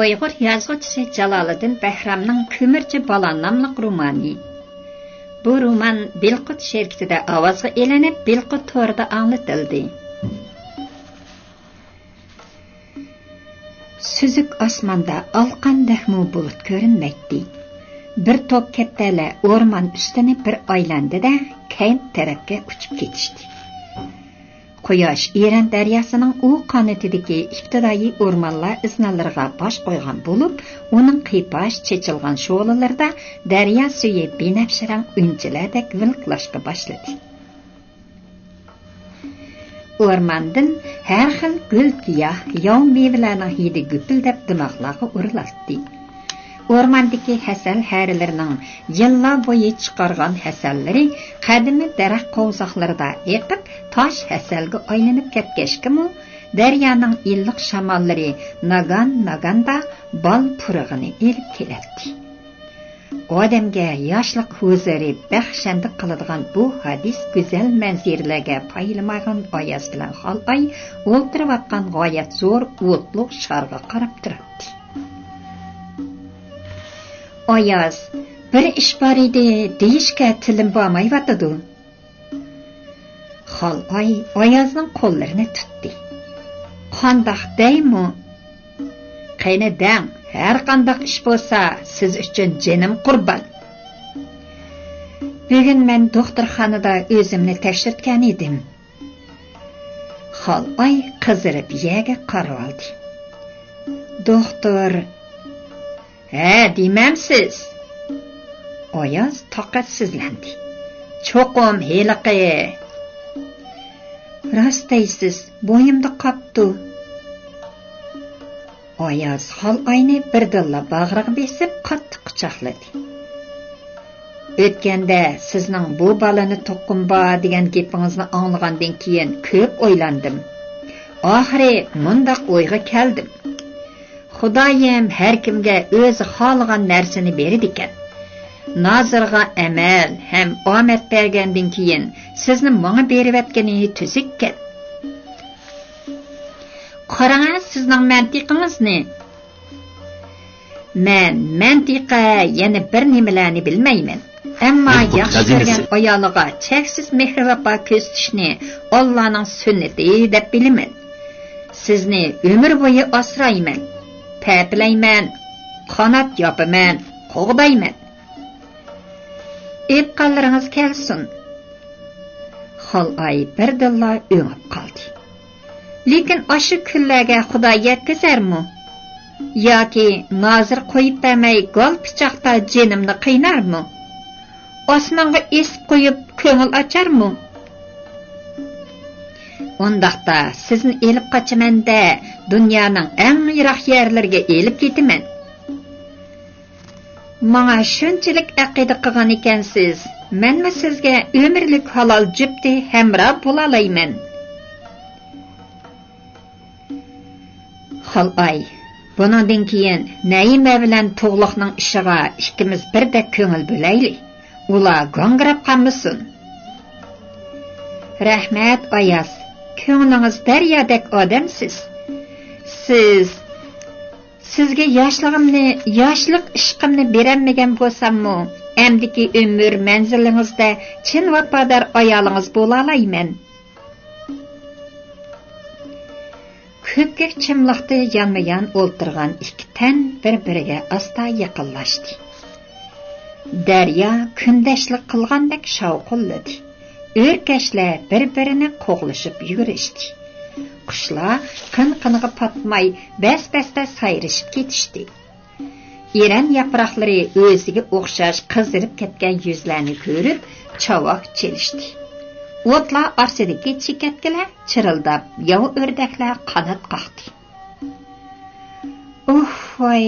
Uyghur yazğıcısı Jالالىدىن بەھرامنىڭ كۆمۈرچى بالا namlıq رومانى. Bu roman Bilqut şirketide avazga elenip Bilqut torida anlatıldı. Süzük asmanda alqandahmu bulut görünmekti. Bir top kepteler orman üstüne bir aylandı da kent tarafga uçup ketişti. Quyosh Iran daryosining u qanotidagi ibtidoiy o'rmonlar iznalariga bosh qo'ygan bo'lib, uning qipash chechilgan sho'lalarida daryo suvi benafsharang unchilardek vilqlashga boshladi. O'rmondan har xil gul-giyoh, yov mevalarning hidi gupildab dimoqlarga urilardi. O'rmondagi hasal harilarning yillar bo'yi chiqargan hasallari qadimiy daraxt qo'vzoqlarida eqib tosh hasalga aylanib ketgachkimi, daryoning illiq shamollari nagan-naganda bal purig'ini elib keladi. Odamga yoshlik huzuri baxshandiq qiladigan bu hadis go'zal manziralarga payilmagan oyoz bilan Xolay o'ltirib atgan g'oyat zo'r o'tliq sharga qarab turibdi. Oyoz, bir ish bor edi, deyishga tilim bormayotdi. Xolay Oyozning qo'llarini tutdi. Qandoq deymi? Qayni dang, har qandoq ish bo'lsa, siz uchun jinim qurbon. Bugun men doktorxonada o'zimni tekshirtgan edim. Xolay qizirib yerga qarab oldi. Doktor, demamsiz? Oyoz toqatsizlandi. Cho'qim heliqi. Rost deysiz, bo'yimda qopdi. Oyoz Xolayni birdilla bag'riga besib qattiq quchoqladi. O'tganda sizning bu balani to'qqimba degan gapingizni anglagandan keyin ko'p o'ylandim. Oxiri mundaq o'yga keldim. Xudoyim har kimga o'zi xohlagan narsani beradi ekan. Nozirga amal ham omad bergandan keyin sizni menga berayotgani tuzikkan. Qarang, sizning mantiqingizni. Men mantiqa yana bir nimalarni bilmayman. Ammo yaxshi ko'rgan ayoliga cheksiz mehr-vafo ko'rsatishni Allohning sunnati deb bilaman. Sizni umr bo'yi asrayman. Təpilayman, qanat yopaman, qo'g'dayman. Epqanlaringiz kelsin. Xolay birdilla o'ngib qoldi. Lekin ashu kunlarga Xudo yetkazarmi? Yoki nozir qo'yib bermay gol pichoqda jinimni qiynarmi? Osmonga esib qo'yib ko'ngil ocharmi? Ondaqda sizni elib qochaman-da, dunyoning eng yiroq yerlariga elib ketaman. Menga shunchalik aqida qilgan ekansiz, menmi sizga umrlik halol jufti hamroh bo'la olayman. Xolay, bundan keyin Naima bilan tug'liqning ishiga ikkimiz birdek ko'ngil bo'laylik. Ular g'ongrab qolmasin. Rahmat Oyoz. Ko'nglingiz daryodek odamsiz. Sizga yoshlik ishqimni beramagan bo'lsam-mu, amdiki umr manzilingizda chin vafodor ayolingiz bo'la olayman. Ko'pkak chimliqda yonma-yon o'ltirgan ikki tan bir-biriga asta yaqinlashdi. Daryo kundashlik qilgandek shovqulladi. O'rkashlar bir-birini qo'g'lashib yugurishdi. Qushlar qin-qiniga patmay bas-basda sayrishib ketishdi. Eran yaproqlari o'ziga o'xshash qizdirib ketgan yuzlarni ko'rib, chavoq chelishdi. O'tlar orsidagi chekatkalar chirildab, yov o'rdaklar qanot qoqdi. Voy,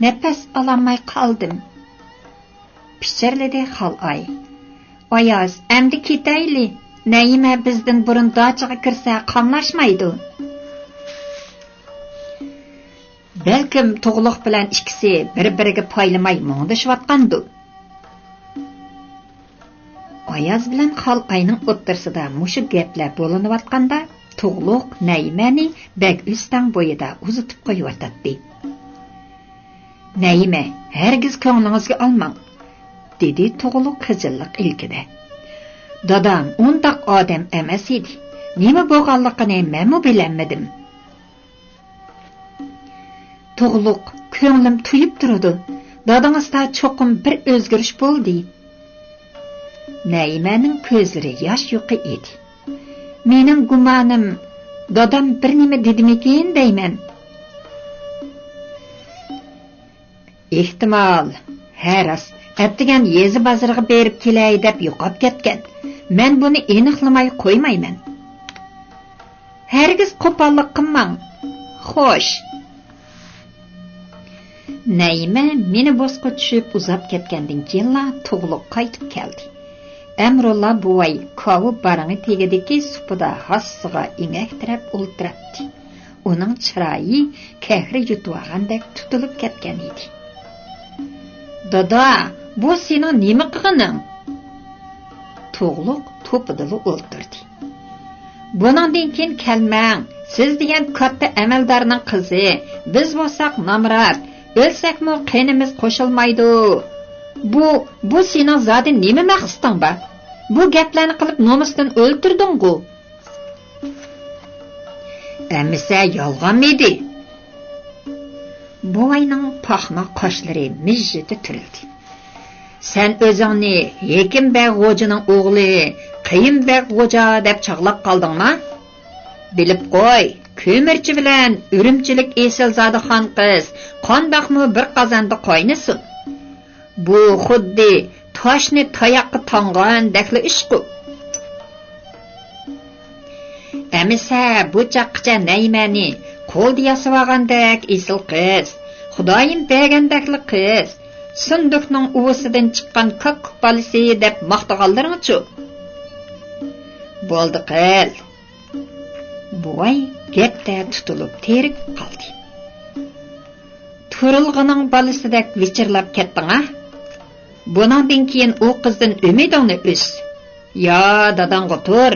nafas ololmay qoldim. Pichirladi Xolay. Oyoz, endi ketayli. Naima bizdan burun dachaga kirsa qamlashmaydi. Balkim tug'liq bilan ikkisi bir-biriga poylamay mo'ngdashayotgandir. Ayaz bilan xal ayning o'ttirsida mushu gaplar bo'linayotganda Tug'luq Naimani bag üstang bo'yida uzitib qo'yayotdi. Naima, hargiz ko'nglingizga olmang, dedi Tug'luq qizilliq ilkida. Dadam undaq odam emas edi. Nima bo'lganligini men bilmadim. Tug'luq, ko'nglim tuyib turdi. Dadangizda cho'qim bir o'zgarish bo'ldi. Naimaning ko'zlari yosh yo'qi edi. Mening gumonim, dadam bir nima dedimikin deyman. Ehtimol, haras, atdigan yezi bozoriga berib kelay deb yo'qab ketgan. Men buni aniqlamay qo'ymayman. Hargiz qo'pollik qilmang. Xo'sh. Naima meni bosqa tushib uzab ketgandan keyin Tug'luq qaytib keldi. Amrulla buvay kovu barangi tegidiki supida hassiga ingaktirib o'ltiribdi. Uning chiroyi kahri yutuvagandek tutilib ketgan edi. Dada, bu sening nima qilganing? Tug'luq to'pidili o'ltirdi. Buningdan keyin kelmang. Siz degan katta amaldorning qizi, biz bo'lsak namrat, o'lsakmi qinimiz qo'shilmaydi. Bu sening zodi nima maqsading ba? Bu gaplarni qilib nomusdan o'ltirding-ku. Amisa yolg'on edi. Buvayning paxma qoshlari mijjiti turildi. Sen o'zingni Hekim bey G'o'janing o'g'li, Qiyim bey G'o'ja deb chaqlab qoldingmi? Bilib qo'y, Kömürçü bilan Ürümchilik Esilzodi xon qiz qandoqmi bir qozonda qo'ynisin. Bu xuddi toshni tayoqqa tongan dakli ishqu. Amisa bu chaqqacha Naimani qo'lda yasavagandek esil qiz, Xudoyim bergandakli qiz, sunduqning uvisidan chiqqan ko'k balisi deb maqtaganlaringchu. Bo'ldi qil. Buvay gapda tutilib terik qoldi. Turilg'ining balisidek vichirlab ketding-a? Buningdan keyin u qizdan umidingni uz. Yo dadangga tur,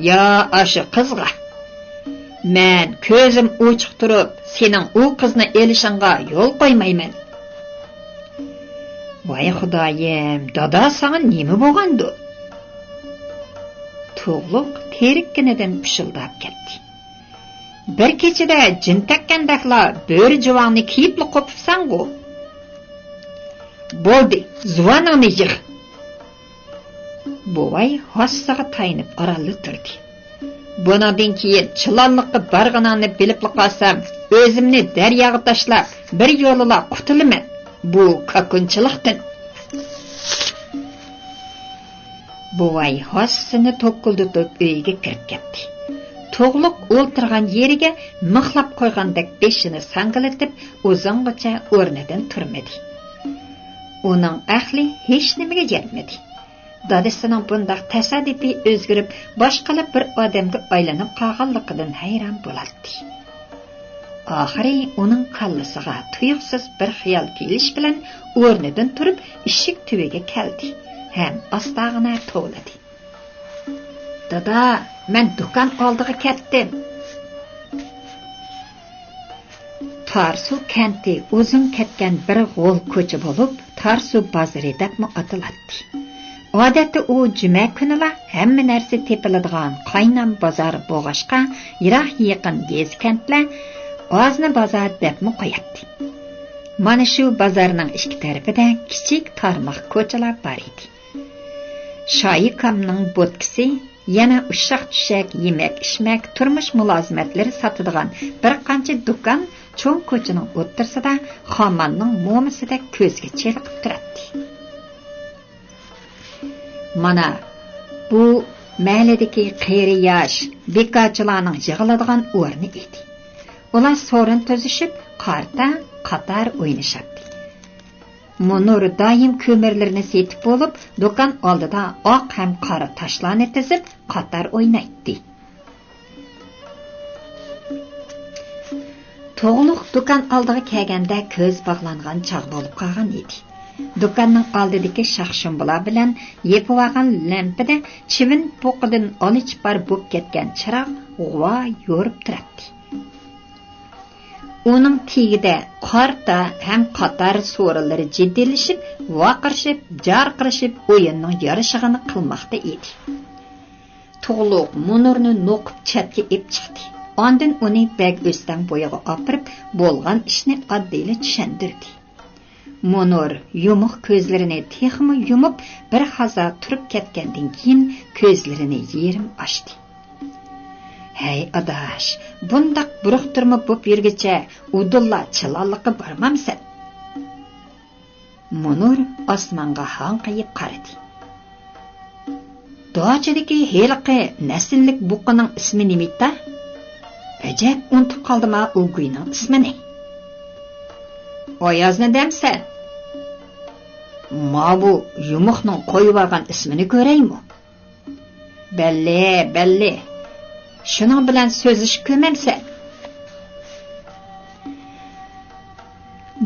yo ashu qizga. Men ko'zim ochiq turib, sening u qizni elishingga yo'l qo'ymayman. Voy Xudoyim, dada sana nima bo'lgandi? Tug'luq terikkinidan pushildab ketdi. Bir kechida jin takkandakla bo'ri juvonni kiyibli qo'pibsan-ku. Bo'ldi, zuvoningni yig'. Buvay hassiga tayinib oralli turdi. Bundan keyin chilonliqqa barg'anani bilib qolsam, o'zimni daryoga tashlab, bir yo'lila qutulaman. Bu kakunchilikdan. Buvay hassini to'kildi-to'k uyiga kirib ketdi. Tug'luq o'ltirgan yeriga mixlab qo'ygandek beshini sangilatib, uzungacha o'rnidan turmadi. Uning ahli hech nimaga yetmadi. Dadasining bundaq tasodifiy o'zgarib, boshqalab bir odamga aylanib qolganligidan hayron bo'ldi. Oxiri uning qallasiga tuyuqsiz bir xiyol kelish bilan o'rnidan turib, eshik tubiga keldi. Ham ostag'ina to'ladi. Dada, men do'kon oldiga ketdim. Tarsu kenti uzun ketgan bir g'o'l ko'cha bo'lib, Tarsu bozori deb atiladi. Odatda u juma kunila hamma narsa tepiladigan qaynam bozor bo'g'ashqa, yiroq yaqin gez kentlar Ozni bozor deb qo'yadi. Mana shu bozorning ikki tarafida kichik tarmoq ko'chalar bor edi. Shoyikamning bo'tkisi yana ushaq-tushak, yemak-ishmak, turmush mulozimatlari sotadigan bir qancha do'kon cho'ng ko'chaning o'ttirsida xomanning mo'misida ko'zga cheliqib turadi. Mana bu mahalladagi qeri yosh bekorchilarning yig'iladigan o'rni edi. Ular so'rin tuzishib, qarta qatar o'ynashadi. Munur doim ko'mirlarni setib bo'lib, do'kon oldida oq ham qora toshlarni tizib, qatar o'ynaydi. Tug'luq do'kon oldiga kelganda ko'z bog'langan chog' bo'lib qolgan edi. Dükanның aldidagi shaxshumbular bilan yepib olgan lampida chivin poqidan olichpar bo'lib ketgan chiroq g'uva yo'rib turadi. Uning tagida qorta ham qator so'rilari jiddilashib, vaqirishib, jarqirishib o'yinning yarishig'ini qilmoqda edi. Tug'luq Munurni noqib chatga ib chiqdi. Ondan uni bag o'stan bo'yiga opirib, bo'lgan ishni oddiyla tushundirdi. Munur yumuq ko'zlarini texmi yumib, bir haza turib ketgandan keyin ko'zlarini yerim ochdi. Hey adash, bundaq buruqtirma bo'p yurgicha udulla chilalliqqa bormamsan? Munur osmonga hanqayib qaradi. Do'chidagi heliqi nasllik buqining ismi nimita? Ajab, unutib qoldima u guyning ismini. Oyazni demsan? Ma bu yumuqning qo'yib olgan ismini ko'raymi? Belli. Shuning bilan so'zlashib ko'mamsan.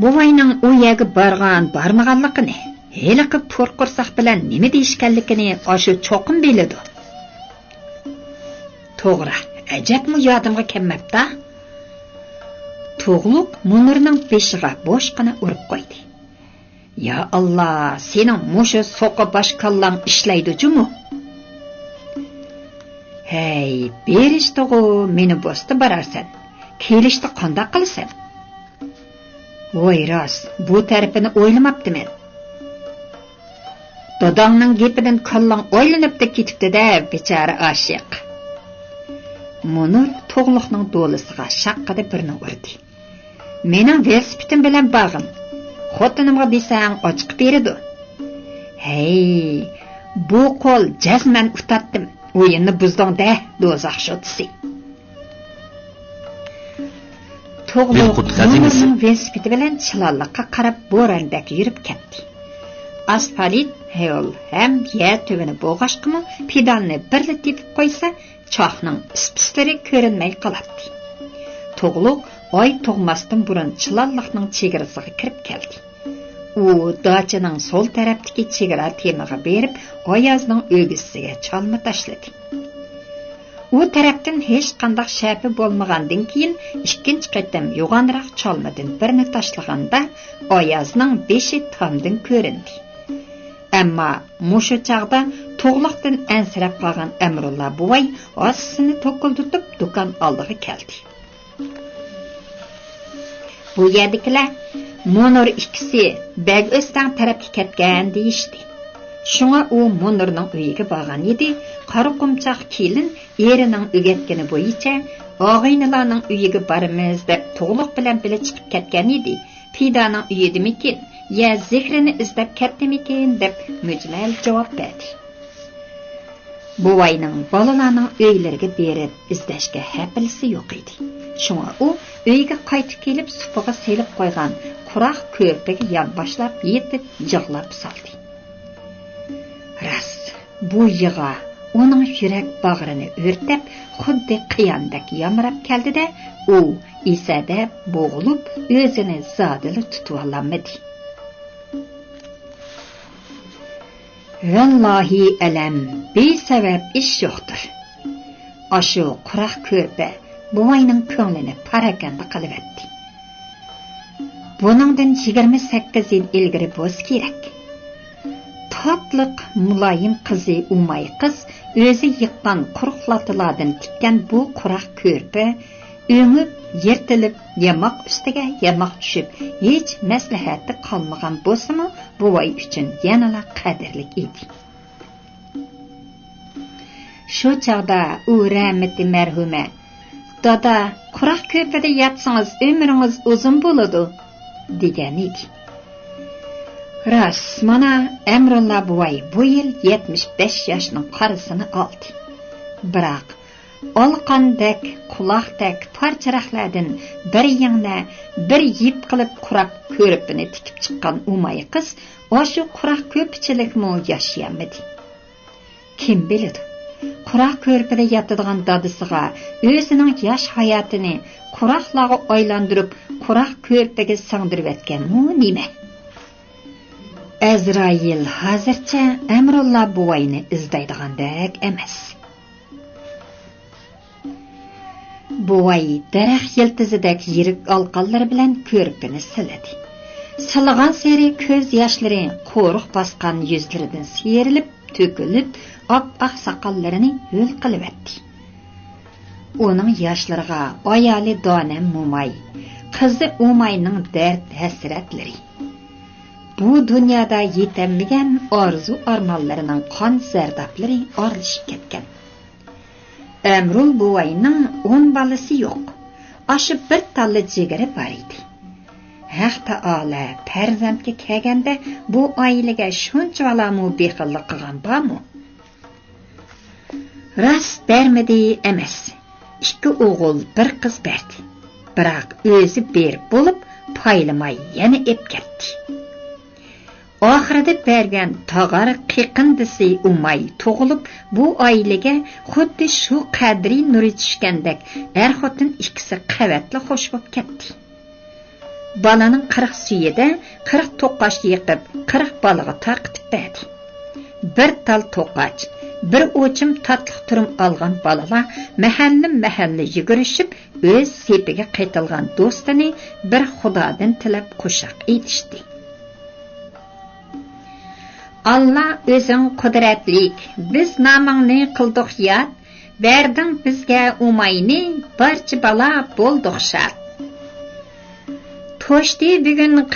Buvayning u yerga barmaganligini, heliqib to'rqirsoq bilan nima deyishganligini o'sha cho'qim biladi. To'g'ri, ajabmi yodimga kelmabdi. Tug'luq Munurning beshiga boshqana urib qo'ydi. Ya Allah, sening mushu so'qi bosh kallang ishlaydi-jumu? Hey, berishdi-ku, meni bo'sti borarsan. Kelishdi qanday qilsan? Voy ras, bu tarafini o'ylamabdiman. Dodangning gapidan kallang o'ylanibdi ketibdi-da, bechora oshiq. Munur Tug'luqning do'lisiga shaqqada birini urdi. Mening velosipedim bilan bag'im. Xotinimga desang ochiq beradi. Hey, bu qo'l jazman utatdim. O'yinni buzding-da, do'zax shotisi. Tug'luq Munurning velosipedi bilan chilalliqqa qarab bo'randak yurib ketdi. Asfalit heyol ham yer tuvini bo'g'ashqimi pedalni birla tepib qo'ysa, choqning ispislari ko'rinmay qoladi. Tug'luq oy tug'masdan burun chilalliqning chegarasiga kirib keldi. U dachining sol tarafdagi chegara temiga berib, Oyazning o'g'isiga chalma tashladi. U tarafdan hech qanday shapi bo'lmagandan keyin ikkinchi qatam yo'g'onroq chalmadan birini tashlaganda Oyazning beshi tomdan ko'rindi. Ammo mushu chaqda Tug'luqdan ansirab qolgan Amrulla buvay osisini to'qildirib do'kon oldiga keldi. Bu yerdagilar Munur ikkisi bag o'stan tarafga ketgan deyishdi. Shunga u Munurning uyiga borgan edi. Qora qumchoq kelin erining o'gatgani bo'yicha og'aynilarning uyiga boramiz deb Tug'luq bilan birga chiqib ketgan edi. Fidaning uyidimikin, ya zehrini izlab ketdimikin deb mujmal javob berdi. Buvayning bolalarning uylariga berib izlashga hafilasi yo'q edi. Shunga u uyga qaytib kelib supaga selib qo'ygan quroq ko'rpaga yon boshlab yetib yig'lab soldi. Ras, bu yig'a uning yurak bag'rini o'rtab, xuddi qiyondak yamrab keldi-da, u esada bo'g'ilib, o'zini zodili tutib olmadi. Vallahi alam, besabab ish yo'qdir. Ashu quroq ko'rpa buvayning ko'nglini parakanda qilibdi. Buningdan 28 yil ilgari bo'lishi kerak. Tatliq muloyim qizi Umay qiz o'zi yiqqan quruqlatilardan tikkan bu quroq ko'rpa o'ngib, yertilib, yamoq ustiga yamoq tushib, hech maslahati qolmagan bo'lsa-mu, buvay uchun yanada qadrli edi. Shu chaqda u rahmatli marhuma, "Dada, quroq ko'rpada yatsangiz umringiz uzun bo'ladi" degan edi. Ras, mana Amrulla buvay bu yil 75 yoshning qarisini oldi. Biroq olqandek, quloqdek parcharaxlardan bir yangna, bir yip qilib quroq ko'rpini tikib chiqqan Umay qiz o'sha quroq ko'pchilikmi yashayamadi. Kim biladi? Quroq ko'rpida yotadigan dadisiga o'zining yosh hayotini quroqlarga aylantirib, quroq ko'rpaga singdirib etganmi nima? Azrail hozircha Amrulla buvayni izlaydigandek emas. Buvay daraxt yiltizidek yirik alqanlar bilan ko'rpini siladi. Silagan seri ko'z yoshlari qo'riq bosgan yuzlaridan serilib, to'kilib, oppoq soqollarini yo'l qilibdi. Uning yoshlariga ayoli Donam Mumay, qizi Umayning dard hasratlari, bu dunyoda yetilmagan orzu armonlarining qon zardoblari orlishib ketgan. Amrul buvayning 10 balasi yo'q. Aşı bir talla jigari bor edi. Haq taala farzandga kelganda bu oilaga shunchalamu bexillik qilgan bormi? Rast bermadi emas. 2 o'g'il, 1 qiz berdi. Biroq o'zi berib bo'lib, paylamay yana ep ketdi. Oxirida bergan tog'ar qiqindisi Umay tug'ilib, bu oilaga xuddi shu qadri nuri tushgandek xotin ikkisi qavatli xo'sh bo'lib ketdi. Balaning 40 suyida 40 to'qash yiqib, 40 balaga tarqitib berdi. Bir tal to'qach, bir o'chim tatliq turum olgan balalar mahalla yugurishib, o'z sepiga qaytilgan do'stini bir xudodan tilab qo'shiq aytishdi. Allah özün kudretlik, biz namını kıldık yat, verdin bizge umayni, barçı bala bulduk şart. Toşdi bugün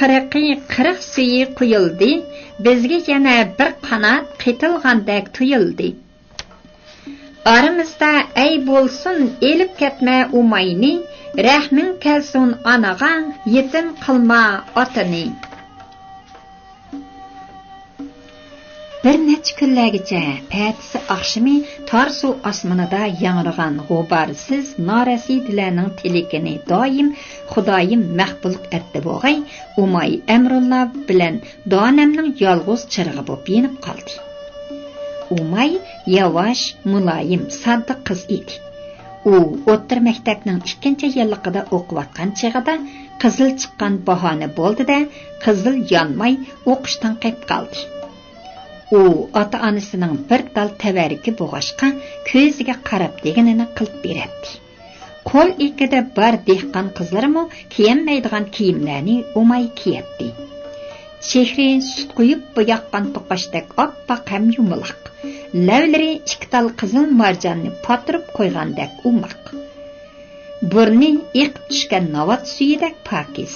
40 suyu kuyuldi, bizge yana bir kanat qıtılgandek tuyuldi. Aramızda ey bolsun elip ketme umayni, rahmin kelsun anaga, yetim kılma atını. Bir necha kunlargacha patisi oqshimi tor suv osmonida yangragan g'uborsiz norasidalarning tilakini doim Xudoyim mahbulq etdi bo'g'ay Umay Amrulla bilan Donamning yolg'iz chirig'i bo'lib yenib qoldi. Umay yavash, muloyim, sodda qiz edi. U o'rta maktabning 2-yilligida o'qiyotgan chig'ida qizil chiqqan bahona bo'ldi-da, qizil yonmay o'qishdan qaytib qoldi. U ota-onasining bir dal tavariki bo'g'ashqa ko'ziga qarab deganini qilib beradi. Qo'l ikida bar dehqon qizlarimi kiyinmaydigan kiyimlarni Umay kiyadi. Chehri sut quyib bo'yaqqan to'qashdek oppoq ham yumaloq. Lavlari 2 tal qizil marjonni potirib qo'ygandek umoq. Burni iqib tushgan navat suyidek pokiz.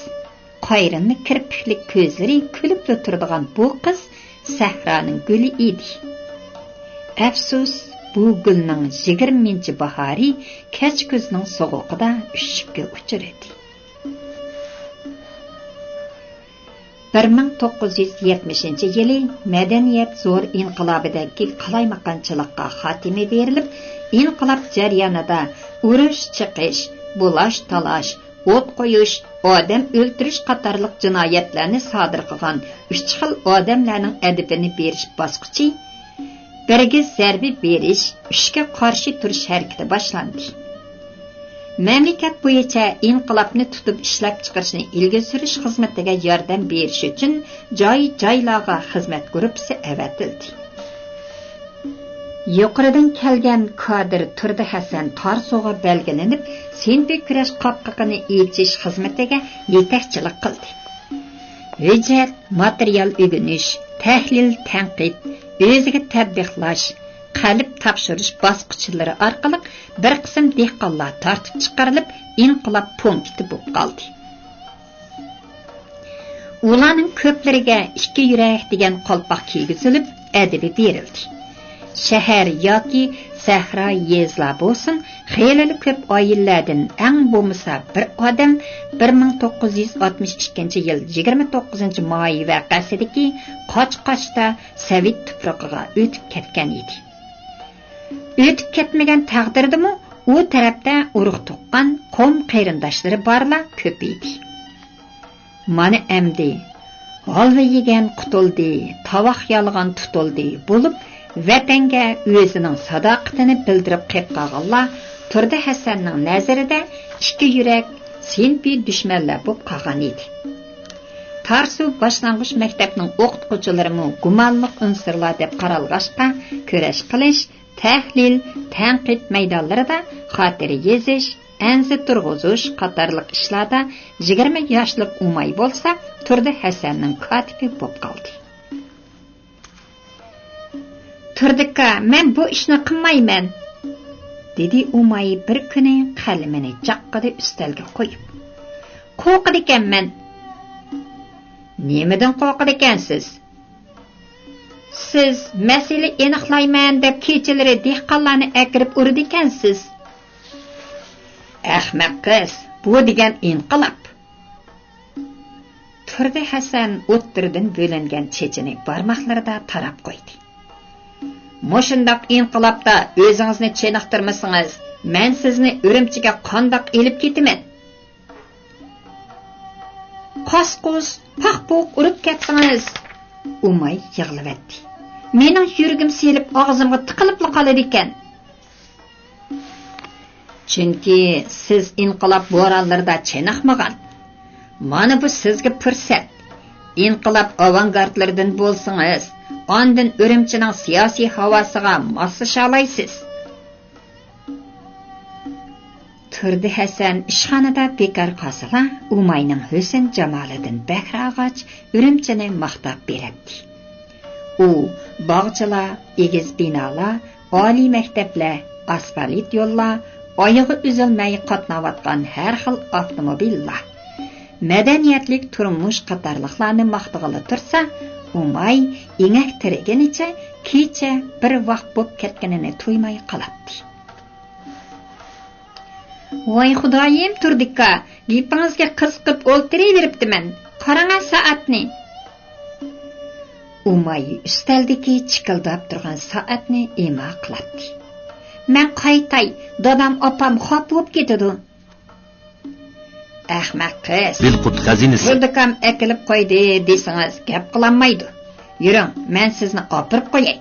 Qayrinli kirpikli ko'zlari kulib o'tiradigan bu qiz Sahraning guli edi. Afsus, bu gulning 20-bahori kech kuzning sovuqida ushibga uchirdi. 1970-yili madaniyat zo'r inqilobidagi qalaymaqonchilikqa xotimi berilib, inqilob jarayonida urush chiqish, bulash talash, o't qo'yish, odam o'ldirish qatorliq jinoyatlarni sodir qilgan 3 xil odamlarning adibini berish bosqichi, birga zarba berish, 3ga qarshi turish harakati boshlandi. Mamlakat bo'yicha inqilobni tutib ishlab chiqarishni ilgari surish xizmatiga yordam berish uchun joy-joylarga xizmat guruhi avatildi. Yuqoridan kelgan kadr Turdi Hasan Tarso'ga belgilanib, senpi kurash qopqig'ini echish xizmatiga yetakchilik qildi. Hujjat, material o'rganish, tahlil, tanqid, o'ziga tatbiqlash, qalb topshirish bosqichlari orqali bir qism dehqonlar tortib chiqarilib, inqilob punkti bo'lib qoldi. Ularning ko'plariga 2 yurak degan qalpoq kiygizilib, adabi berildi. Shahar yoki sahra yezlar bo'lsin, xeyli ko'p oilalardan eng bo'lmasa bir odam 1962-yil 29-may vaqasidagi qoch-qochda Sovet tuprog'iga o'tib ketgan edi. O'tib ketmagan taqdirdimi, u tarafda urug' tuqqan qom qarindoshlari borlar ko'p edi. Mana endi holva yegan qutuldi, tovoq yalgan tutuldi bo'lib, vatanga o'zining sadoqatini bildirib qilib qolganlar Turdi Hasanning nazarida 2 yurak senpi dushmanlar bo'lib qolgan edi. Tarsu boshlang'ich maktabning o'qituvchilari gumonliq unsurlar deb qaralg'ashqa kurash qilish, tahlil, tanqid maydonlarida xotira yozish, anzi turg'izish qatorliq ishlarda 20 yoshlik Umay bo'lsa, Turdi Hasanning kotibi bo'lib qoldi. Turdika, men bu ishni qilmayman, dedi Umay bir kuni qalamini jaqqada ustalga qo'yib. Qo'rqid ekanman. Nimadan qo'rqid ekansiz? Siz masala aniqlayman deb kechalari dehqonlarni akirib urdi ekansiz. Ahmaq qiz, bu degan inqilob. Turdi Hasan o'ttirdan bo'lingan chechini barmoqlarida tarab qo'ydi. Moshundaq inqilobda o'zingizni cheniqtirmasangiz, men sizni Urumchiga qandoq elib ketaman? Qosqus, paqpoq urib ketsangiz, Umay yig'laverdi. Mening yuragim selib og'zimga tiqilib qoladi ekan. Chunki siz inqilob bo'ronlarida cheniqmagan. Mana bu sizga fursat. Inqilob avangardlaridan bo'lsangiz, ondan Urumchining siyosiy havosiga moslasha olasiz. Turdi Hasan ishxonada bekor qolsa, Umayning Husn Jaalaliddin Bahrag'ach Urumchini maqtab beradi. U bog'chalar, egiz binolar, oliy maktablar, asfalt yo'llar, oyog'i uzilmay qatnayotgan har xil avtomobillar, madaniyatlik turmush qatorliqlarni maqtag'ili tursa, Umay ingak tiriginicha kecha bir vaqt bo'lib ketganini to'ymay qoladi. Voy xudoyim, Turdika, gapingizga qiziqib o'ltiraveribdiman. Qarang soatni. Umay ustaldagi chikildab turgan soatni ema qiladi. Men qaytay, dadam opam xop bo'lib ketadi. Ahmaq qiz. Bilqut xazinasi. Turdikam akilib qo'ydi desangiz, gap qilinmaydi. Yuring, men sizni opirib qo'yay.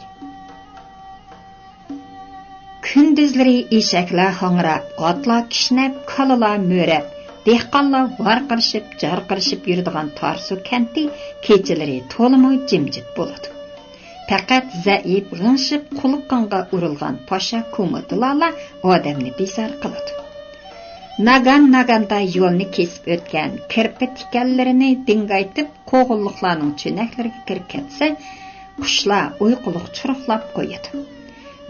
Kündüzleri eshaklar hangrab, otlar kishnab, kalalar mo'rab, dehqonlar varqirishib, jarqirishib yuradigan Tarsu kenti kechalari to'limi jimjit bo'ladi. Faqat zaif, g'ingshib, qulqonga urilgan pasha ko'mitilar odamni bezor qiladi. Nagan-naganda yo'lni kesib o'tgan kirpi tikanlarini dingaytib, qo'g'illiqlarning cho'naklariga kirib ketsa, qushlar uyquliq churuqlab qo'yadi.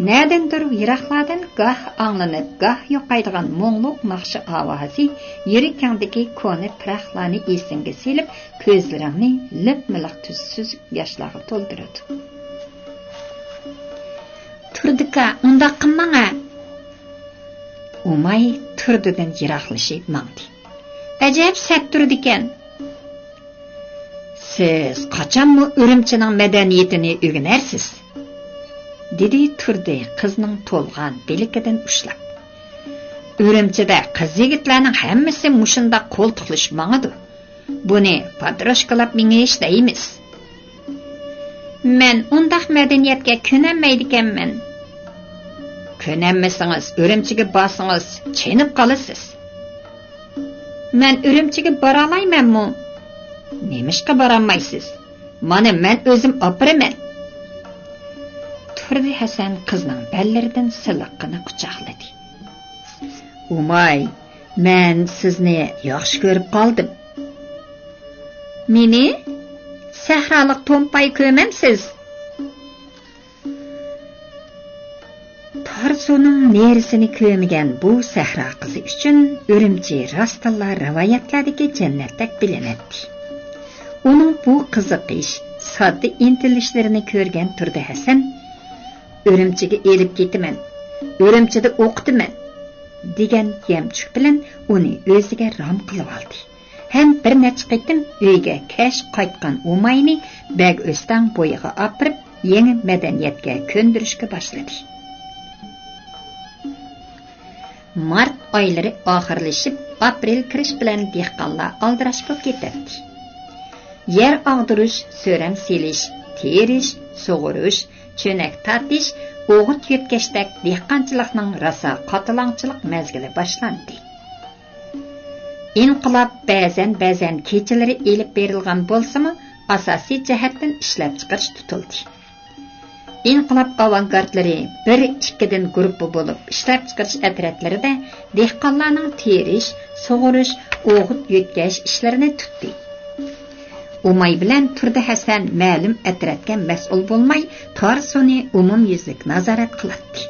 Nədendir yiroqlardan goh anglanib, goh yo'qaydigan mo'ngluq naqshi ovozi yuragingdagi koni piraqlarni esinga selib, ko'zlaringni lip-miliq tuzsiz yoshlarga to'ldiradi. Turdika, unda qilmang-a. Umay Turdidan yiroqlashib mangdi. Ajab sat turdi ekan. Siz qachonmi Urumchining madaniyatini o'rganarsiz? Dedi Turdi qizning to'lg'an belikidan ushlab. Urumchida qiz yigitlarning hammasi mushunda qo'ltiqlashmag'idi. Buni patroshkalab mingish deymiz. Men undaq madaniyatga ko'nmaydi ekanman. Ko'nmasangiz, Urumchiga borsangiz, chenib qolasiz. Men Urumchiga bora olmaymanmi? Nemishqa bora olmaysiz? Mana men o'zim opiraman. Turdi Hasan qizning ballaridan siliqqini quchoqladi. Umay, men sizni yaxshi ko'rib qoldim. Meni sahroliq to'mpay ko'mamsiz? Tarsuning nerisini ko'migan bu sahro qizi uchun Urumchi rostlar rivoyatlardagi jannatdek bilinadi. Uning bu qiziqish, sodda intilishlarini ko'rgan Turdi Hasan Urumchiga elib ketaman, Urumchida o'qitaman degan yamchuk bilan uni o'ziga rom qilib oldi. Ham bir necha qitim uyga kash qaytgan Umayni bag o'stan bo'yiga opirib, yangi madaniyatga ko'ndirishga boshladi. Mart oylari oxirlashib, aprel kirish bilan dehqonlar aldirash bo'lib ketadi. Yer og'dirish, so'ram selish, terish, sug'urish, cho'nak tatish, o'g'it yetkashdak dehqonchilikning rosa qotilangchilik mezgili boshlandi. İnqilab ba'zan kechaları elib berilgan bolsa-mı, asosiy jihatdan ishlab chiqarish tutildi. İnqilab avangardlari 1-2dan guruhi bo'lib ishlab chiqarish atratlarida dehqonlarning terish, sug'urish, o'g'it yetkash ishlarini tutdi. Umay bilan Turdi Hasan ma'lum atratga mas'ul bo'lmay, Tarsuni umumyuzlik nazorat qiladi.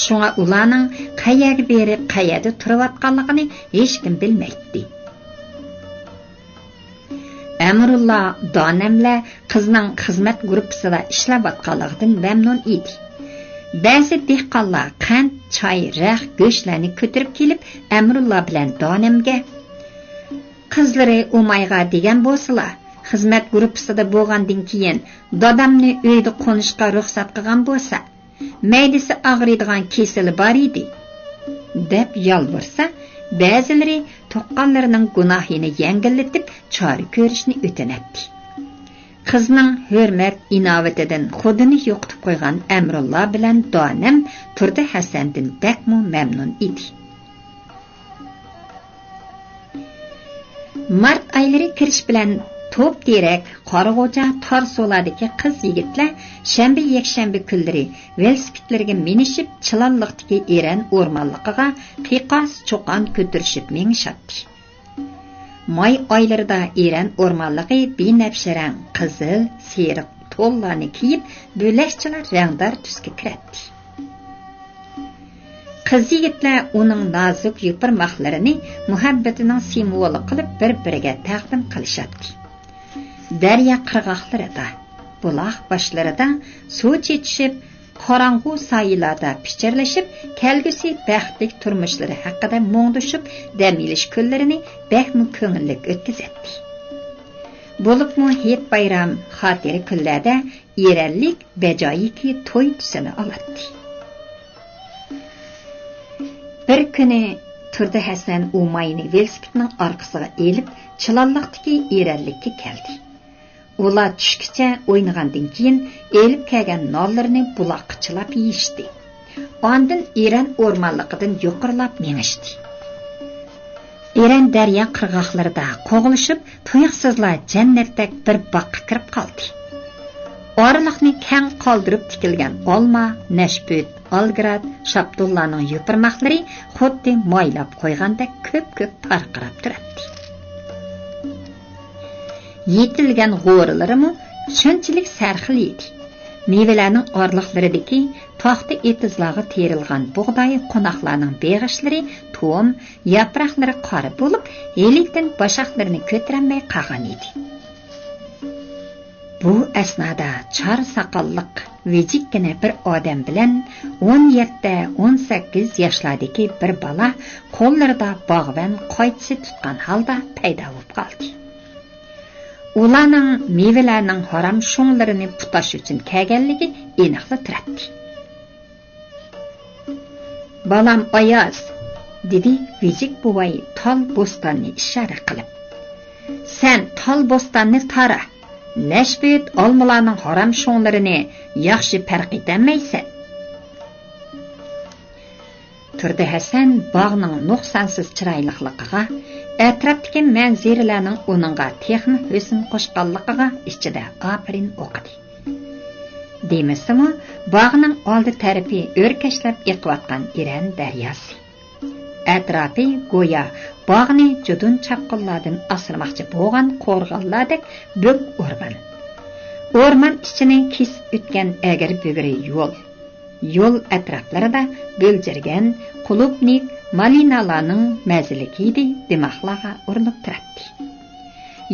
Şuna ularning qayerga berib, qayerda turayotganligini hech kim bilmaydi. Amrulla Donamla qizning xizmat guruhisida ishlayotganligidan mamnun edi. Ba'zi dehqonlar qand, choy, raq, go'shtlarni ko'tarib kelib, Amrulla bilan Donamga qizlari Umayga degan bo'lsalar, xizmat guruhisida bo'lgandan keyin dadamni uyda qo'nishga ruxsat qilgan bo'lsa, maydisi og'riydigan kesili bor edi deb yolvorsa, ba'zilari to'qqanlarining gunohini yengillatib chora ko'rishni o'tinadi. Qizning hurmat inovatidan xudini yo'qitib qo'ygan Amrulla bilan Donam Turdi Hasandan bakmu mamnun edi. Mart oylari kirish bilan to'p terak, qorag'o'ja, tarsolardagi qiz yigitlar shanba yakshanba kunlari velosipedlarga minishib Chilanliqdagi Eran o'rmonligiga qiqos cho'qon ko'tirishib mengishadi. May oylarida Eran o'rmonligi binafsharang qizil, seriq to'llarni kiyib, bo'lakchalar rangdor tusga kiradi. Qiz yigitlar uning nozik yupirmoqlarini muhabbatining simvoli qilib bir-biriga taqdim qilishadi. Daryo qirg'oqlarida, buloq boshlarida suv chechishib, qorong'u soylarda pichirlashib, kelgusi baxtli turmushlari haqida mo'ngdushib, dam olish kunlarini baxtli ko'ngillik o'tkazadi. Bo'libmi hit bayram xotira kunlarda erallik bajoyiki to'y tusini oladi. Bir kuni Turdi Hasan Umayni velosipedning orqasiga elib, Chilanliqdagi erallikka keldi. Ular tushkicha o'ynagandan keyin elib kelgan nonlarni buloqqa chilab yeyishdi. Ondan Eran o'rmonligidan yuqorilab mengishdi. Eran daryo qirg'oqlarida qo'g'ilishib, tuyuqsizlar jannatdek bir boqqa kirib qoldi. Oraliqni keng qoldirib tikilgan olma, nashput, algrad, shapdullarning yupirmoqlari xuddi moylab qo'ygandek ko'p parqirab turadi. Yetilgan g'o'rilarimi shunchalik sarxil edi. Mevalarning orliqlaridagi toxta etizlog'i terilgan bug'doy qo'noqlarning beg'ishlari to'm, yaproqlari qora bo'lib, elikdan boshaqlarini ko'taramay qolgan edi. Bu asnoda chor soqolliq vejikkina bir odam bilan 17-18 yoshlardagi bir bola qo'llarida bog'van qo'ychisi tutgan holda paydo bo'lib qoldi. Ularning mevalarning harom shunlarini putash uchun kelganligi aniqla turadi. "Balam Ayoz", dedi Vijik buvay tol bo'stonni ishora qilib. "Sen tol bo'stonni tara. Nashbet olmalarning harom shunlarini yaxshi farq etmaysan." Turdi Hasan bog'ning nuqsonsiz chiroyliqligiga, atrofdagi manziralarning uningga texmi husn qo'shqanligiga ichida ofirin o'qidi. Demasimi, bog'ning oldi tarafi o'rkashlab eqiyotgan Eran daryosi. Atrofi go'yo bog'ni judun chapqinlardan asramoqchi bo'lgan qo'rg'onlardek bo'k o'rman. O'rman ichining kesib o'tgan agir-bugiri yo'l atroflarida bo'ljirgan qulubnik malinalarning maziligi dimoqlarga urinib turadi.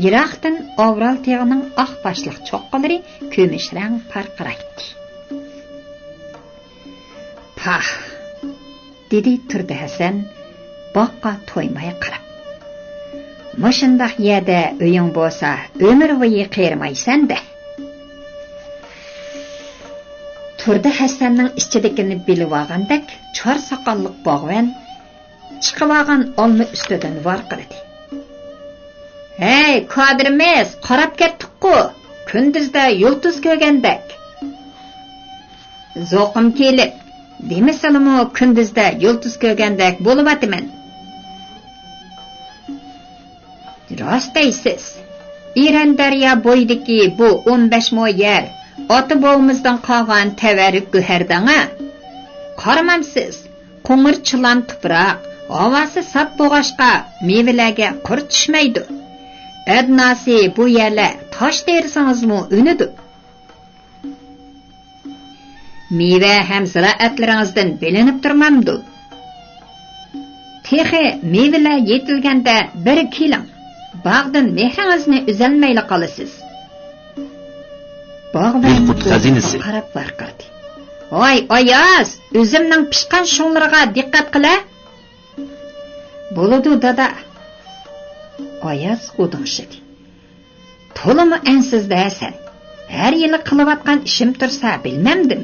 Yiroqdan Avral teg'ining oq boshliq cho'qqalari ko'mishrang parqiraydi. "Pah", dedi Turdi Hasan boqqa to'ymay qarab. "Mushundaq yerda uying bo'lsa, umr bo'yi qiyirmaysan-da." Turdi Hasanning ichidagini bilib olgandek, chor soqolliq bog'van chiqib olgan olma ustidan varqiradi. "Hey, qodirimiz, qarab ketdik-ku. Kunduzda yulduz ko'rgandek." "Zo'qim kelib, demasalmi kunduzda yulduz ko'rgandek bo'lib ataman." Rost deysiz. İran daryo bo'yidagi bu 15 mo yer ota bovimizdan qolgan tavarruk go'hardanga. Qaramamsiz, qo'ng'ir chilan tuproq, havasi sap bo'g'ashqa, mevalarga qurt tushmaydi. Adnasi bu yerlar tosh tersangizmi unidi. Meva ham ziraatlaringizdan bilinib turmamdi. Texi mevalar yetilganda bir keling. Bog'dan mehringizni uzalmayla qolasiz. Bog'dan xazinasi qarab varqirdi. Voy Ayaz, o'zimning pishqan sho'nlariga diqqat qila. Bo'ladi dada. Ayaz o'dingshidi. To'limi ansizda sen. Har yili qilayotgan ishim tursa bilmamdim.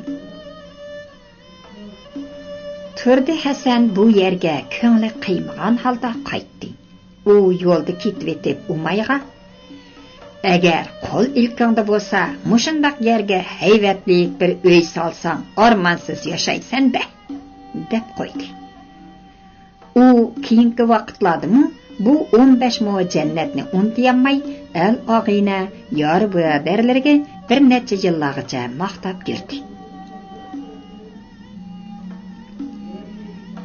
Turdi Hasan bu yerga ko'ngli qiymagan holda qaytdi. U yo'lda ketib etib Umayga, agar qo'l ilkingda bo'lsa, mushundaq yerga hayvatlik bir uy solsang, ormansiz yashaysan-da, deb qo'ydi. U keyingi vaqtlardami bu 15 mo jannatni unutmay, el og'ina, yor birodarlarga bir necha yillargacha maqtab yurdi.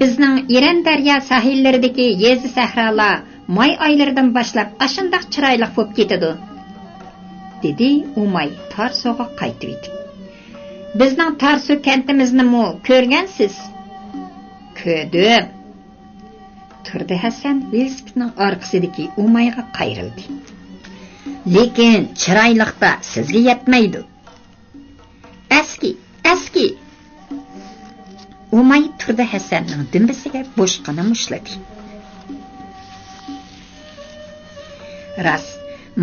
Bizning İran daryo sahilleridagi yezi sahrolar may oylaridan boshlab ashundaq chiroyli bo'lib ketadi, dedi Umay Tarsoga qaytib etib. Bizning Tarso kentimizni mu ko'rgansiz? Ko'rdim. Turdi Hasan velosipedning orqasidagi Umayga qayrildi. Lekin chiroyliqda sizga yetmaydi. Aski. Umay Turdi Hasanning dimbisiga boshqani mushladi. Ras,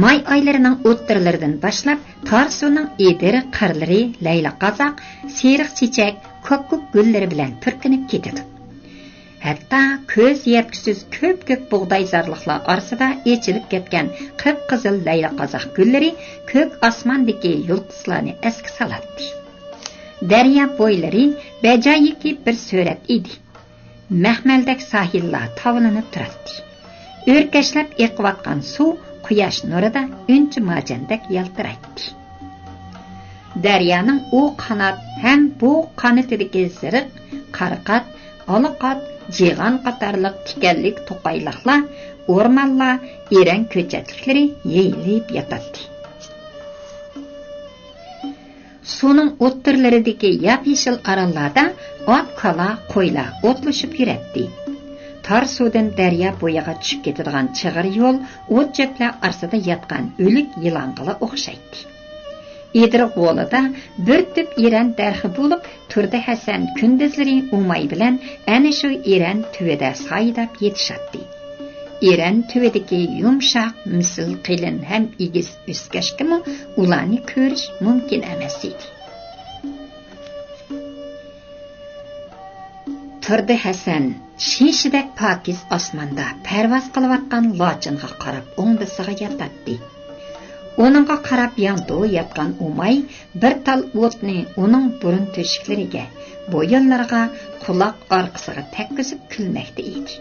may oylarining o'ttirlaridan boshlab Tarsoning edir qirlari, layla qozoq, seriq chechak, ko'k gullari bilan turkinib ketadi. Hatto ko'z yetgisiz ko'p bug'doy zarliqlar orasida echilib ketgan qip-qizil layla qozoq gullari ko'k osmondagi yulduzlarni esga soladi. Daryo bo'ylari bajoyiki bir surat edi. Mahmaldak sahillar tavlanib turardi. O'rkashlab eqiyotgan suv quyosh nurida uncha majandak yaltiraydi. Daryoning u qanot ham bu qanotidagi ziriq, qarqat, oliqat, jig'an qatorliq tikanlik to'qayliqlar, o'rmonlar, eran ko'chatliklari yeyilib yotadi. Suvning o'ttirlaridagi yap-yeshil orollarda ot, kola, qo'ylar o'tlashib yuradi. Tarsodan daryo bo'yiga tushib ketadigan chig'ir yo'l o't-cho'plar orasida yotgan o'lik yilonga o'xshaydi. Edir g'olida bir tip Iran darxi bo'lib, Turdi Hasan kunduzlari Umay bilan ana shu Iran tuvida saydab yetishadi. Iran tuvidagi yumshoq, misl qilin ham egiz o'skashkimi ularni ko'rish mumkin emas edi. Turdi Hasan shishidek pokiz osmonda parvoz qilayotgan lochinga qarab o'ngdisiga yotadi. Onunğa qarab yandı yatgan Umay bir tal o'tni uning burun teshiklariga, bo'yinlariga, quloq orqasiga tekkizib kulmoqda edi.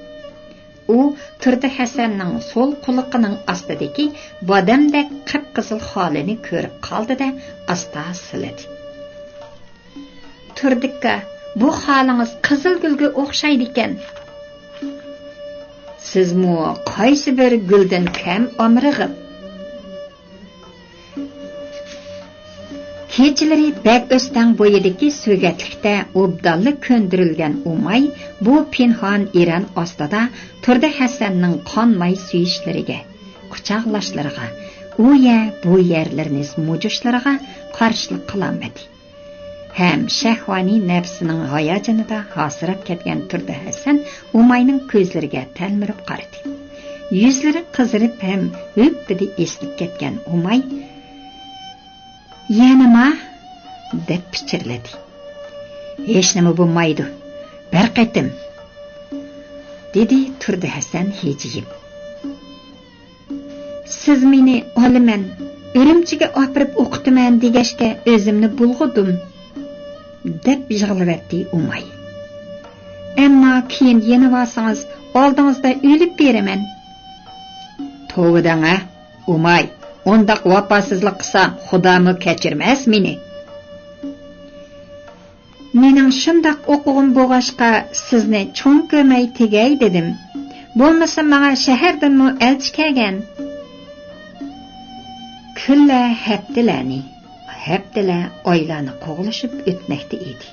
U Turdi Hasanning so'l quloqining ostidagi bodamdek qip-qizil holini ko'rib qoldi-da, asta siladi. Turdikka, bu holingiz qizil gulga o'xshaydi ekan. Sizmi qaysi bir guldan kam omrig'ib? Kechalari bak o'stan bo'yidagi so'gatlikda obdalli ko'ndirilgan Umay bu pinhon Iran ostida Turdi Hasanning qonmay suyishlariga, quchoqlashlariga, u bu yerlarni mujushlariga qarshilik qilolmadi. Ham shahvani nafsining hayajonida hasirab ketgan Turdi Hasan Umayning ko'zlariga talmirib qaradi. Yuzlari qizarib ham o'pdida eslib ketgan Umay "Yanima?" deb pichirladi. "Hech nima bo'lmaydi. Bir qaytim." dedi Turdi Hasan hejiyib. "Siz meni olaman, Urumchiga opirib o'qitaman degashga o'zimni bulg'udim." deb yig'laverdi Umay. "Ammo keyin yana varsangiz, oldingizda o'lib beraman." To'g'ridan a, umay, ondaq vafosizlik qilsam, Xudomi kechirmas meni. Mening shundaq o'qug'im bo'lg'ashqa sizni cho'ng ko'may tegay dedim. Bo'lmasa menga shahardanmi elchi kelgan. Kunlar haftalar oylarni qo'g'lashib o'tmoqda edi.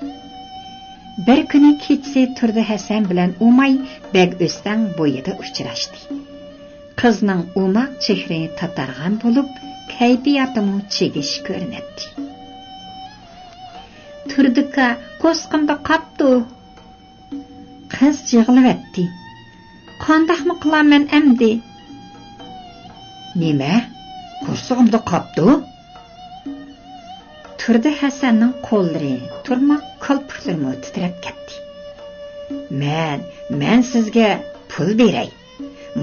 Bir kuni kechasi Turdi Hasan bilan Umay bag o'stan bo'yida uchrashdi. Qizning umoq chehri tatarg'an bo'lib, kayfiyatimi chegish ko'rinadi. Turdika qo'sqimda qapti. Qiz yig'layapti. Qandaqmi qilaman endi? Nima? Qo'sqimda qapti? Turdi Hasanning qo'llari turmoq qalpirlarni titrab ketdi. Men sizga pul beray.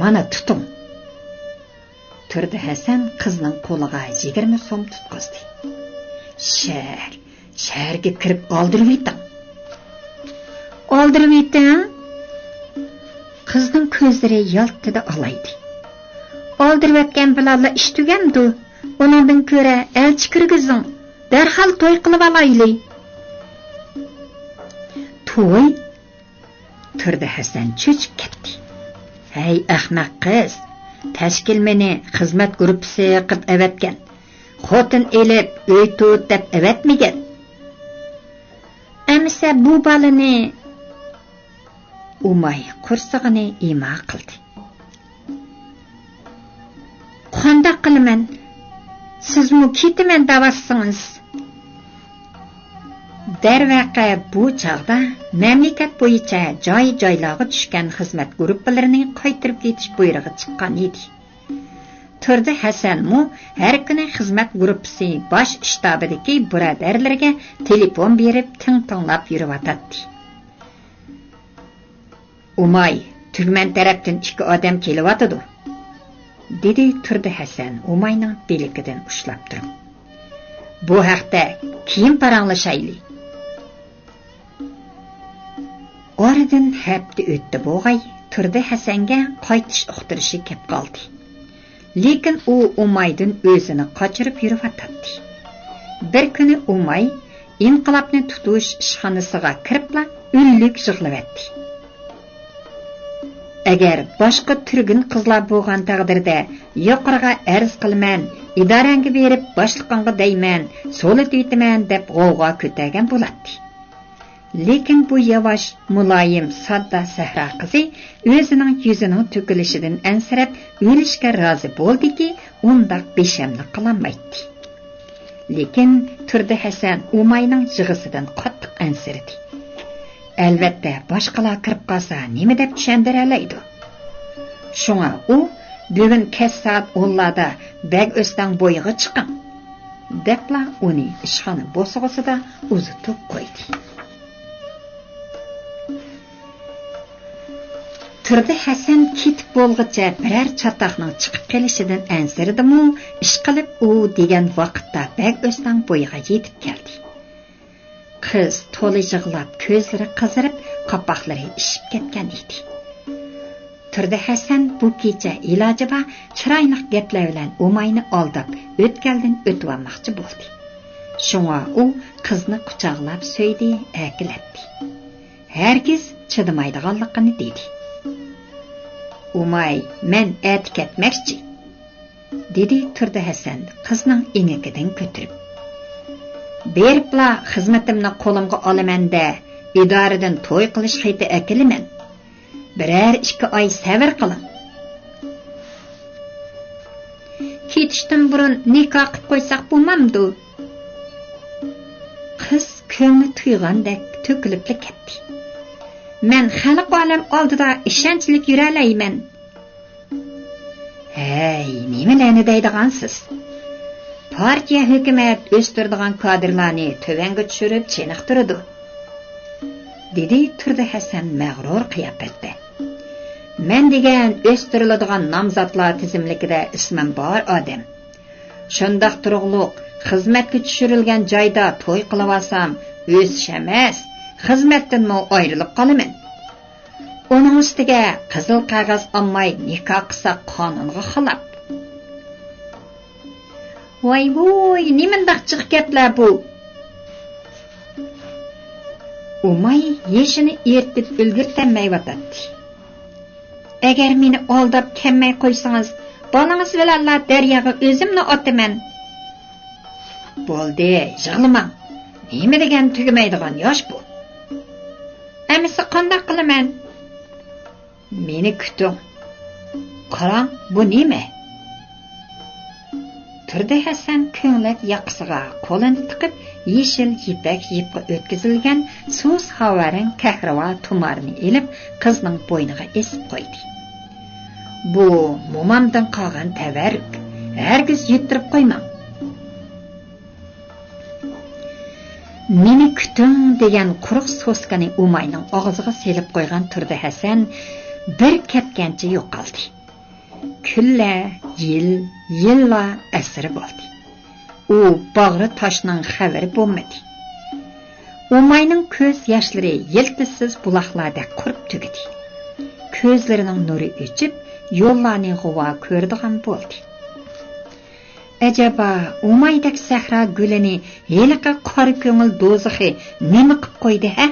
Mana tuting. Turdi Hasan qizning qo'liga 20 so'm tutqazdi. Shaharga kirib oldirib eting. Qizning ko'zlari yaltida olaydi. Oldirib etgan bilan ish tugamdi. Uningdan ko'ra elchi kirgizing. Darhol to'y qilib olaylik. To'y? Turdi Hasan cho'chib ketdi. Hey ahmoq qiz, tashkil meni xizmat guruhi qilib avatgan. Xotin elib, uy tut deb avatmagan. Amsa bu balani Umay qursog'ini imo qildi. Qanday qilaman? Sizmi ketaman davasingiz? Darvaqa bu chog'da mamlakat bo'yicha joy-joylarga tushgan xizmat guruhlarining qaytirib ketish buyrug'i chiqqan edi. Turdi Hasanmu har kuni xizmat guruhi bosh shtabidagi birodarlarga telefon berib ting-tinglab yurib-atadi. Umay, tugman tarafdan 2 odam kelyotdi, dedi Turdi Hasan Umayning belikidan ushlab turib. Bu haqda keyin paranglashaylik. Oradan hafta o'tdi bo'g'ay, Turdi Hasanga qaytish uqtirishi kelib qoldi. Lekin u Umaydan o'zini qochirib yurib-atadi. Bir kuni Umay inqilobni tutish ishxonasiga kiribla o'llik yig'layapti. Agar boshqa turgin qizlar bo'lgan taqdirda yuqoriga arz qilman, idoranga berib boshliqqa deyman, so'lit aytaman deb g'ovg'o ko'targan bo'ladi. Lekin bu yavash, muloyim, sodda sahro qizi o'zining yuzining to'kilishidan ansirab o'lishga rozi bo'ldiki, undaq beshamlik qilolmaydi. Lekin Turdi Hasan Umayning yig'isidan qattiq ansirdi. Albatta, boshqalar kirib qolsa, nima deb tushundiralaydi? Shunga u bugun kech soat 10larda bag o'stan bo'yiga chiqing, debla uni ishxona bo'sag'isida uzitib qo'ydi. Turdi Hasan ketib bo'lg'icha biror chatoqning chiqib kelishidan ansirdi-mu, ish qilib u degan vaqtda bag o'stan bo'yiga yetib keldi. Qiz to'la yig'lab, ko'zlari qizirib, qopoqlari ishib ketgan edi. Turdi Hasan bu kecha iloji bor chiroyli gaplar bilan Umayni aldab, o'tkaldan o'tib olmoqchi bo'ldi. Shunga u qizni quchoqlab so'ydi, akilatdi. Hargiz chidamaydiganligini dedi. Umay, men at ketmoqchi, dedi Turdi Hasan qizning engikidan ko'tirib. Beripla xizmatimni qo'limga olaman-da, idoradan to'y qilish xati akiliman. Birer 2 oy sabr qiling. Ketishdan burun nikoh qilib qo'ysak bo'lmamdi? Qiz ko'ngli tuyg'andek to'kilib ketdi. Men xalq olam oldida ishonchlik yuralayman. Hey, nimalarni deydigansiz? Partiya hukumat o'stirdigan kadrlarni tövanga tushirib cheniqtirdi, dedi Turdi Hasan mag'rur qiyofatda. Men degan o'stiriladigan nomzodlar tizimligida ismim bor odam. Shundaq turug'liq xizmatga tushirilgan joyda to'y qilib olsam, o'sish emas, xizmatdan ayrilib qolaman. Onun üstüge qizil qog'oz olmay nikoh qilsa qonunga xilop. Voy, nimandaq chiq gaplar bu? Umay yeshini ertib ulgurtanmayotdi. Agar meni aldab kelmay qo'ysangiz, bolangiz bilan daryoga o'zimni otaman. Bo'ldi, yig'lamang. Nima degan tugamaydigan yosh bu? Amisi qanday qilaman? Meni kuting. Qarang, bu nima? Turdi Hasan ko'nglik yaqisiga qo'lini tiqib, yeshil yipak yipga o'tkazilgan so'z havarang kahrava tumarni elib, qizning bo'yniga esib qo'ydi. Bu momamdan qolgan tabarruk. Hargiz yettirib qo'ymang. Meni kuting degan quruq so'skani Umayning og'ziga selib qo'ygan Turdi Hasan bir ketgancha yo'qoldi. Kunlar, yillar asr bo'ldi. U bag'ri toshning xabari bo'lmadi. Umayning ko'z yoshlari yiltisiz buloqlarda qurib tugadi. Ko'zlarining nuri o'chib, yo'llarni g'uva ko'rdigan bo'ldi. Acaba Umaydak sahra gulini heliqa qora ko'ngil do'zaxi nima qilib qo'ydi, ha?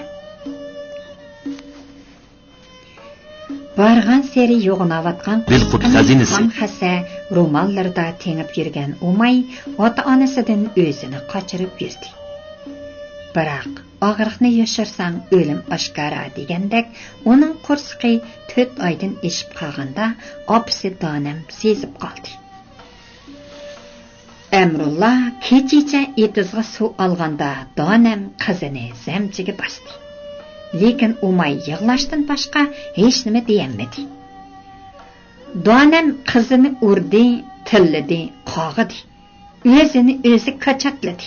Bargan seri yo'g'inavatgan Dilqut xazinasi hassa romanlarda tengib yurgan Umay ota-onasidan o'zini qochirib yurdi. Biroq og'riqni yashirsang o'lim oshkora degandek, uning qursiqi 4 oydan eshib qolganda opisi Donam sezib qoldi. Amrullah kechicha etizga suv olganda Donam qizini zamchiga bosdi. Lekin Umay yig'lashdan boshqa hech nima deyolmadi. Donam qizini urdi, tilladi, qog'idi. O'zini o'zi qachatladi.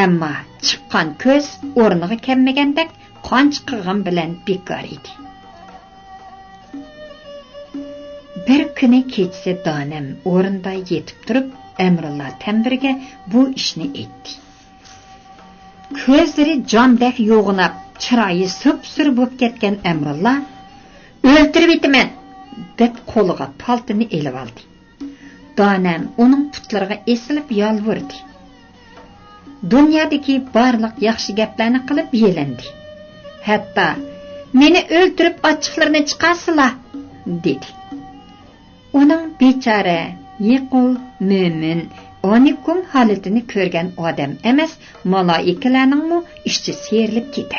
Ammo chiqqan ko'z o'rniga kelmagandek qon chiqirgan bilan bekor edi. Bir kuni kechasi Donam o'rinda yetib turib, Amrullah Tambirga bu ishni aytdi. Ko'zlari jondek yo'g'inab, chiroyi sup-sur bo'lib ketgan Amrullah o'ltirib etaman deb qo'liga paltini elib oldi. Donam uning putlariga esilib yolvirdi. Dunyodagi barliq yaxshi gaplarni qilib yelindi. Hatto meni o'ltirib ochiqlarni chiqarsizlar dedi. Uning bechora yiqul mo'min onikum holatini ko'rgan odam emas, malaikalarning ishchi serilib ketdi.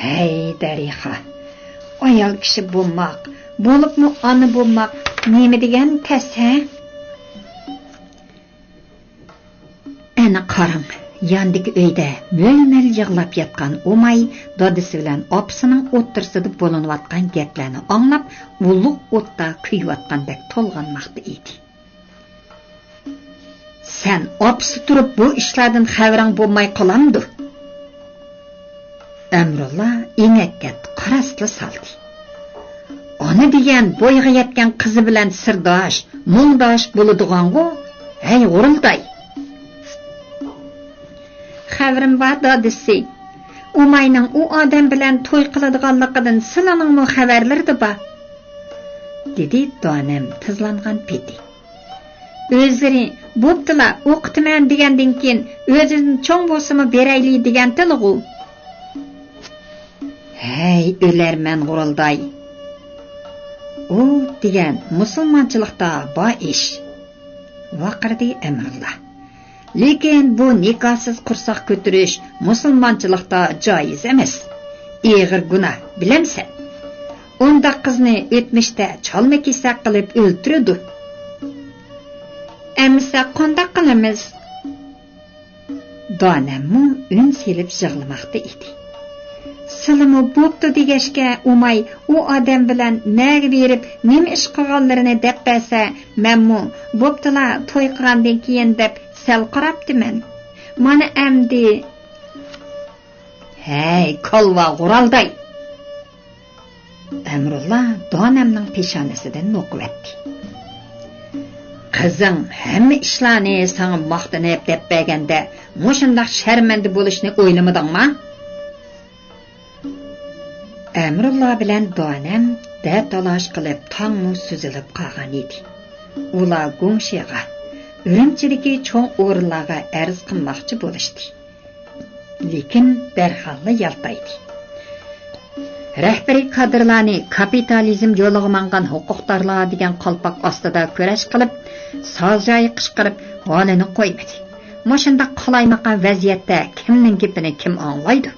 Hey Darixa, ayol kishi bo'lmoq, bo'libmi ona bo'lmoq nima degan tasa? Ana qarang, yandagi uyda mo'l-mo'l yig'lab yotgan Umay dadisi bilan opisining o'ttirsida bo'linayotgan gaplarni anglab, ulug' o'tda kuyayotgandek to'lg'anmoqda edi. Sen opisi turib bu ishlardan xabaring bo'lmay qolamdi. Amrullah enakka qarasli saldi. Ona degan bo'yga yetgan qizi bilan sirdosh, mungdosh bo'ladigan-ku, hey g'urilday. Xabarim bor dadisi. Umayning u odam bilan to'y qiladiganligidan sizlarning mu xabarlarida bor, dedi Donam tizlangan peti. O'zlari bo'ptilar, o'qitaman degandan keyin o'zini cho'ng bo'lsa-mu berayli degan tilg'u. Hey, o'larman g'urilday. U degan musulmonchilikda bor ish. Vaqirdi Amrullah. Lekin bu nikohsiz qursoq ko'tirish musulmonchilikda joiz emas. Ig'ir gunoh, bilamsan. Unda qizni o'tmishda chalma-kesak qilib o'ltirdi. Amsa qanday qilamiz? Donammu un selib yig'lamoqda edi. Silimi bo'pti degashga Umay u odam bilan nega berib nima ish qilganlarini deb bersa, menmu bo'ptilar to'y qilgandan keyin deb sal qarabdiman. Mana amdi. Hey, kolva g'uralday. Amrullah Donamning peshonasidan o'qibdi. Qizing hamma ishlarni sana maqtanib deb berganda, mushundaq sharmanda bo'lishni o'ylamadingmi? Әмрулла білән Данам дәталаш қылып таңму сүзіліп қаған еді. Ула Гөңшеға, үрімчідегі чоң орынлаға әріз қылмақчы болышды. Лекін дәрхаллы ялтайды. Рәхбәри кадрланы капитализм yoluğa манған hüquqdarlar деген қалпақ астыда көрәш қылып, сазжайы қышқырып, halini қоймады. Машында қалаймақан вәзиетте кімнің кепіні кім аңлайды?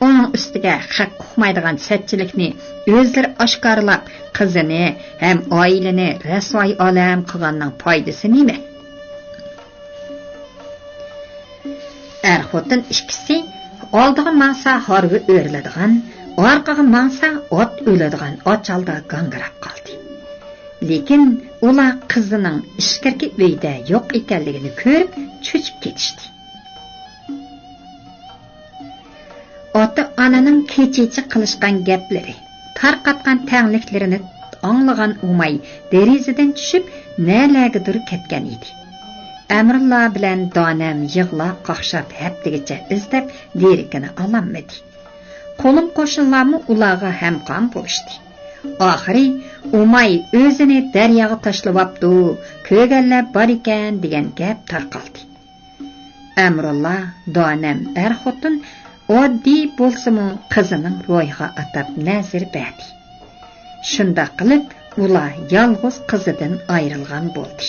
Onun üstüge hak uqmaydigan sətçilikni özleri aşkarlap, qızını hem aileni rəsvay alam qılğanның paydası nime? Xotin ikkisi oldiga mansa harbi o'riladigan, orqaga mansa ot o'ladigan ochalda gangirab qoldi. Lekin ular qizining ishkirki uyda yo'q ekanligini ko'rib cho'chib ketishdi. Ota-onaning kechichi qilishgan gaplari, tarqatgan tangliklarini anglagan Umay derazadan tushib, nalagidir ketgan edi. Amrulla bilan Donam yig'lab qaqshab haftigacha izlab derikini ololmadi. Qo'lim qo'shinlarmi ularga hamqon bo'lishdi. Oxiri Umay o'zini daryoga tashlabdi, ko'rganlar bor ekan degan gap tarqaldi. Amrulla, Donam, xotin oddiy bo'lsa-mu qizining ro'yiga atab nazir berdi. Shunda qilib ular yolg'iz qizidan ayrilgan bo'ldi.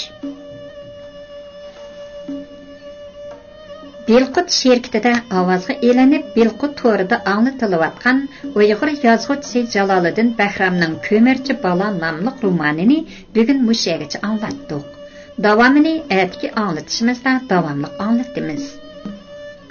Bilqut şirketida ovozga elanib, Bilqut to'rida anglatilayotgan Uyg'ur yozuvchisi Jالالىدىن بەھرامنىڭ كۆمۈرچى بالا nomli romanini bugun mushagicha anglatdik. Davomini atki anglatishimizda davomli anglatamiz.